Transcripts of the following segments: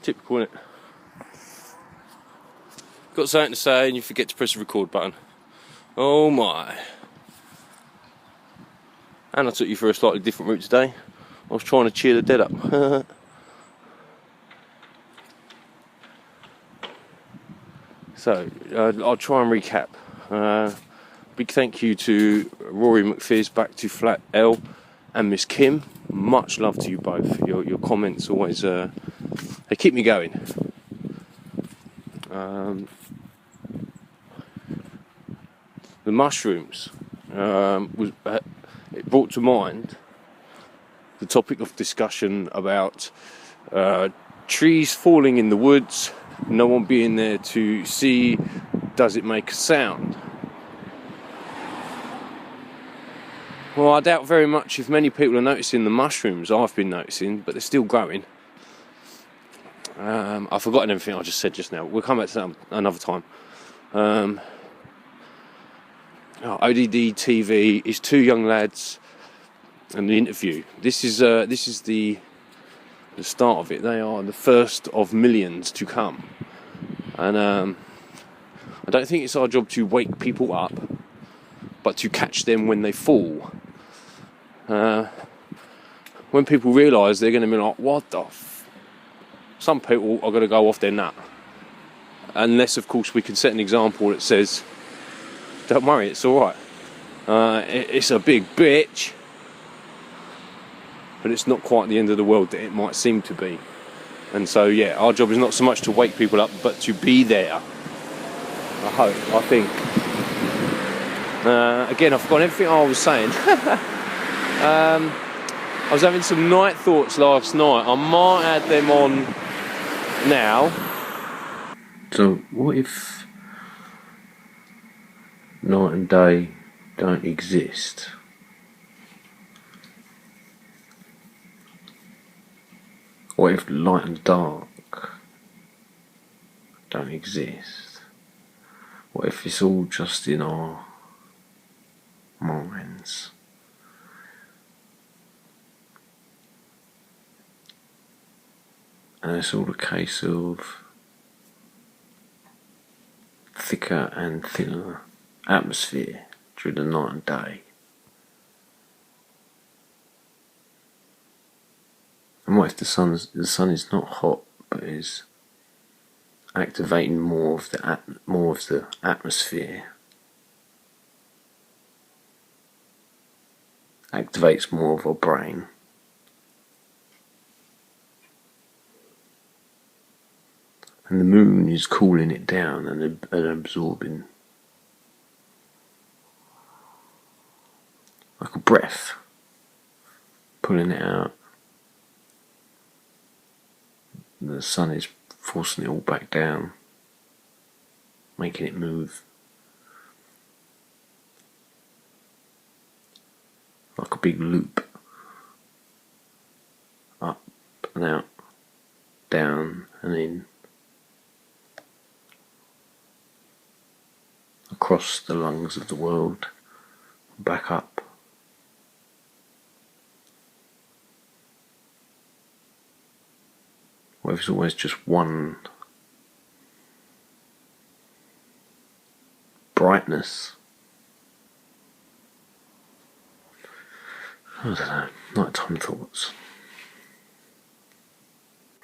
Typical, innit? Got something to say and you forget to press the record button. Oh my. And I took you for a slightly different route today. I was trying to cheer the dead up. So, I'll try and recap. Big thank you to Rory McPhizz, back to Flat L, and Miss Kim. Much love to you both. Your comments always they keep me going. The mushrooms it brought to mind the topic of discussion about trees falling in the woods, no one being there to see, does it make a sound? Well, I doubt very much if many people are noticing the mushrooms I've been noticing, but they're still growing. I've forgotten everything I just said just now. We'll come back to that another time. ODD TV is two young lads and the interview. This is the start of it. They are the first of millions to come, and I don't think it's our job to wake people up, but to catch them when they fall. When people realise, they're going to be like, what the some people are going to go off their nut, unless of course we can set an example that says, don't worry, it's alright, it's a big bitch, but it's not quite the end of the world that it might seem to be. And so yeah, our job is not so much to wake people up, but to be there. I think again, I've forgotten everything I was saying. I was having some night thoughts last night. I might add them on now. So what if night and day don't exist? What if light and dark don't exist? What if it's all just in our minds? And it's all a case of thicker and thinner atmosphere during the night and day. And what if the sun is not hot, but is activating more of the atmosphere, activates more of our brain, and the moon is cooling it down and absorbing, like a breath, pulling it out. The sun is forcing it all back down, making it move like a big loop, up and out, down and in, across the lungs of the world, back up. What if it's always just one brightness? I don't know, nighttime thoughts.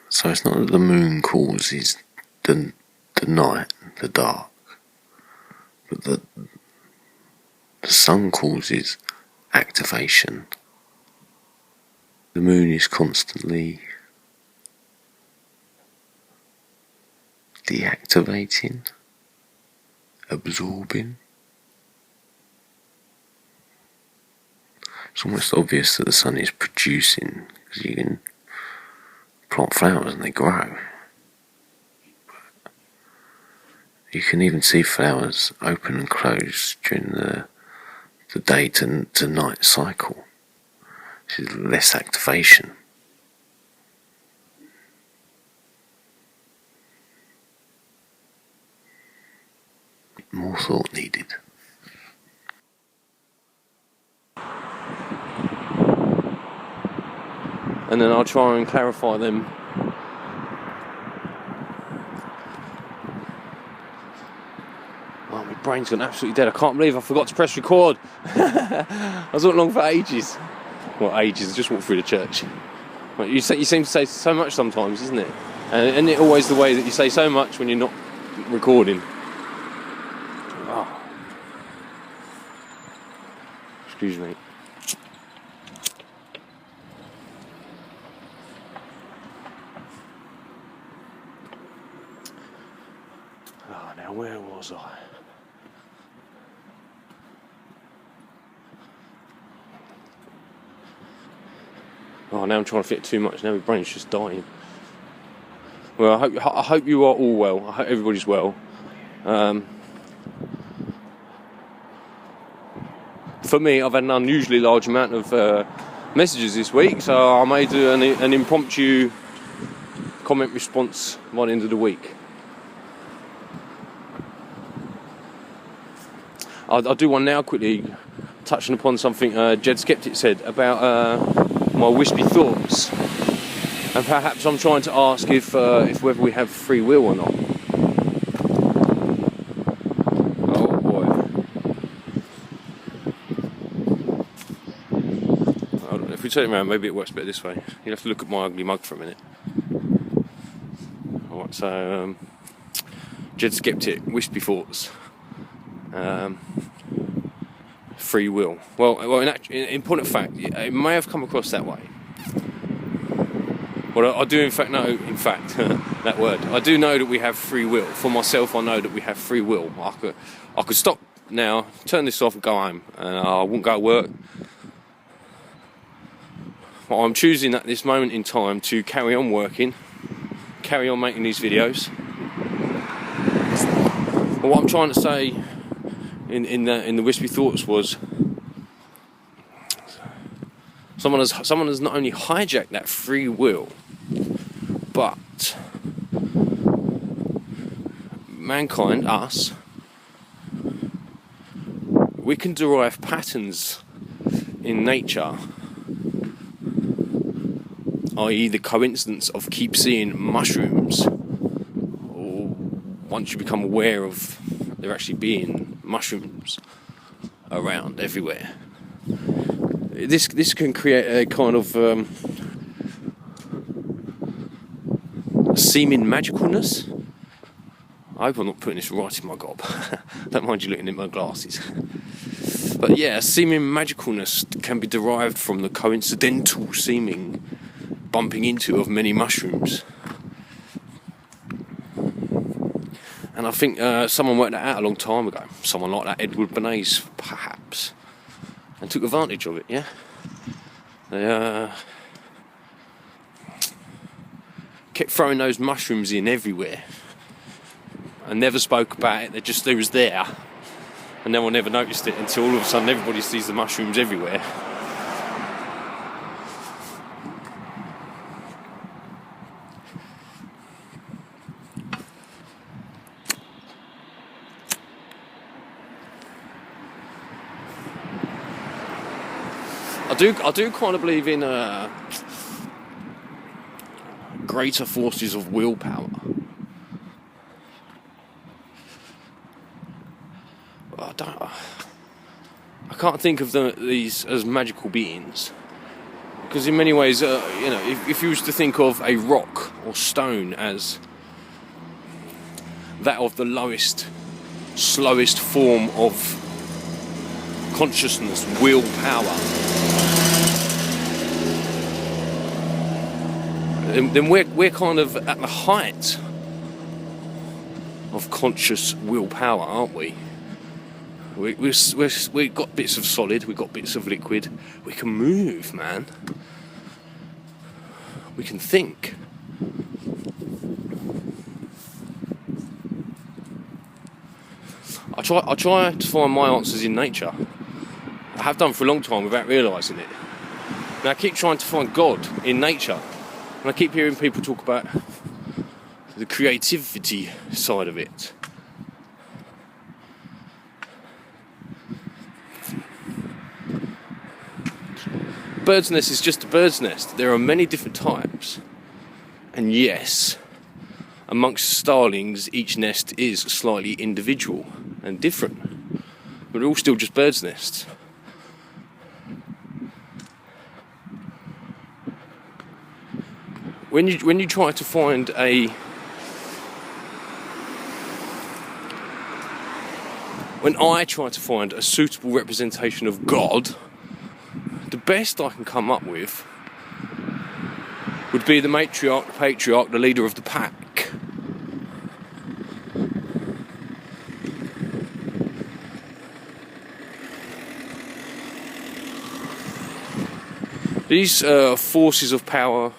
So it's not that the moon causes the night, the dark, but the sun causes activation. The moon is constantly deactivating, absorbing. It's almost obvious that the sun is producing, because you can plant flowers and they grow. You can even see flowers open and close during the day to night cycle. This is less activation. More thought needed. And then I'll try and clarify them brain's gone absolutely dead. I can't believe I forgot to press record. I was walking along for ages. Well, ages. I just walked through the church. Well, you seem to say so much sometimes, isn't it? And isn't it always the way that you say so much when you're not recording? Oh. Excuse me. Oh, now where was I? Oh, now I'm trying to fit too much. Now my brain's just dying. Well, I hope you are all well. I hope everybody's well. For me, I've had an unusually large amount of messages this week, so I may do an impromptu comment response by the end of the week. I'll do one now quickly, touching upon something Jed Skeptic said about my wispy thoughts, and perhaps I'm trying to ask if whether we have free will or not. Oh boy! Hold on, if we turn it around, maybe it works better this way. You'll have to look at my ugly mug for a minute. All right, so Jed Skeptic, wispy thoughts. Free will. Well, in point of fact, it may have come across that way. Well, I do in fact know, that word. I do know that we have free will. For myself, I know that we have free will. I could stop now, turn this off and go home, and I wouldn't go to work. But I'm choosing at this moment in time to carry on working, carry on making these videos. But what I'm trying to say in the wispy thoughts was someone has not only hijacked that free will, but mankind, us, we can derive patterns in nature, i.e. the coincidence of keep seeing mushrooms, or once you become aware of there actually being mushrooms around everywhere. This can create a kind of seeming magicalness. I hope I'm not putting this right in my gob. Don't mind you looking in my glasses. But yeah, seeming magicalness can be derived from the coincidental seeming bumping into of many mushrooms. And I think someone worked that out a long time ago. Someone like that, Edward Bernays, perhaps. And took advantage of it, yeah? They kept throwing those mushrooms in everywhere. And never spoke about it, they was there. And no one ever noticed it until all of a sudden everybody sees the mushrooms everywhere. I do kind of believe in greater forces of willpower. I can't think of these as magical beings, because in many ways, if you was to think of a rock or stone as that of the lowest, slowest form of consciousness, willpower, then we're kind of at the height of conscious willpower, aren't we? We've got bits of solid, we've got bits of liquid. We can move, man. We can think. I try to find my answers in nature. I have done for a long time without realising it. And I keep trying to find God in nature. And I keep hearing people talk about the creativity side of it. Bird's nest is just a bird's nest. There are many different types. And yes, amongst starlings, each nest is slightly individual. and different, but they're all still just birds' nests. When you try to find when I try to find a suitable representation of God, the best I can come up with would be the matriarch, the patriarch, the leader of the pack. These forces of power,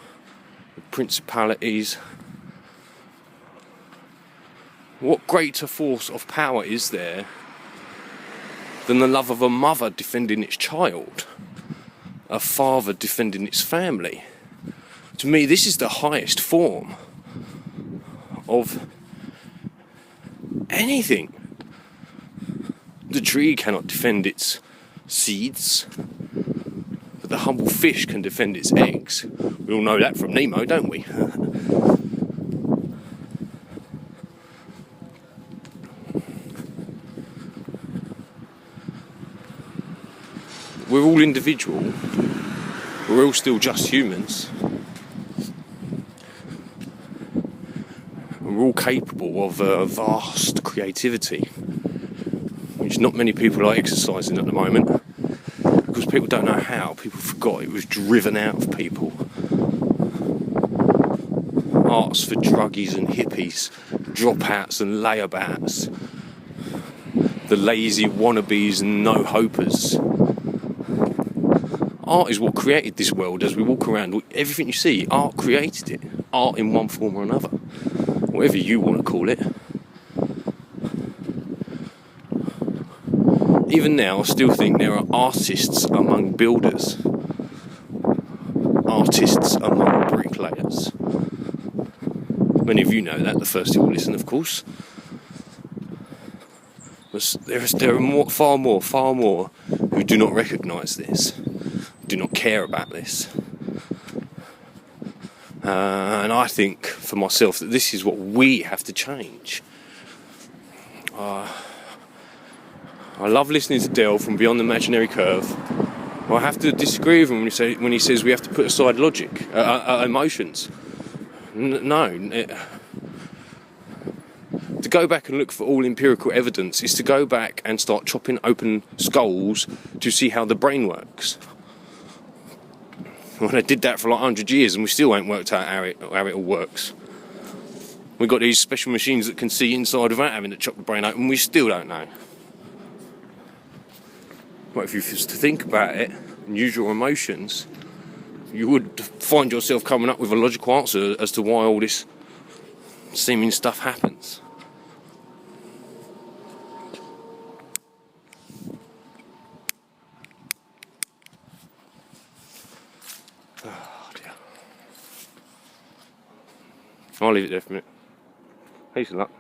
principalities, what greater force of power is there than the love of a mother defending its child, a father defending its family? To me, this is the highest form of anything. The tree cannot defend its seeds, but the humble fish can defend its eggs. We all know that from Nemo, don't we? We're all individual. We're all still just humans. We're all capable of vast creativity, which not many people are exercising at the moment, because people don't know how. People forgot it was driven out of people. Art's for druggies and hippies, dropouts and layabouts, the lazy wannabes and no-hopers. Art is what created this world. As we walk around, everything you see, art created it. Art in one form or another, whatever you want to call it. Even now, I still think there are artists among builders, artists among bricklayers. Many of you know that, the first who will listen, of course. But there are far more who do not recognise this, do not care about this. And I think for myself that this is what we have to change. I love listening to Del from Beyond the Imaginary Curve. I have to disagree with him when he says we have to put aside logic, emotions. To go back and look for all empirical evidence is to go back and start chopping open skulls to see how the brain works. Well, they did that for like 100 years and we still ain't worked out how it all works. We've got these special machines that can see inside without having to chop the brain open, we still don't know. But if you just think about it and use your emotions, you would find yourself coming up with a logical answer as to why all this seeming stuff happens. Oh dear. I'll leave it there for a minute. Peace and luck.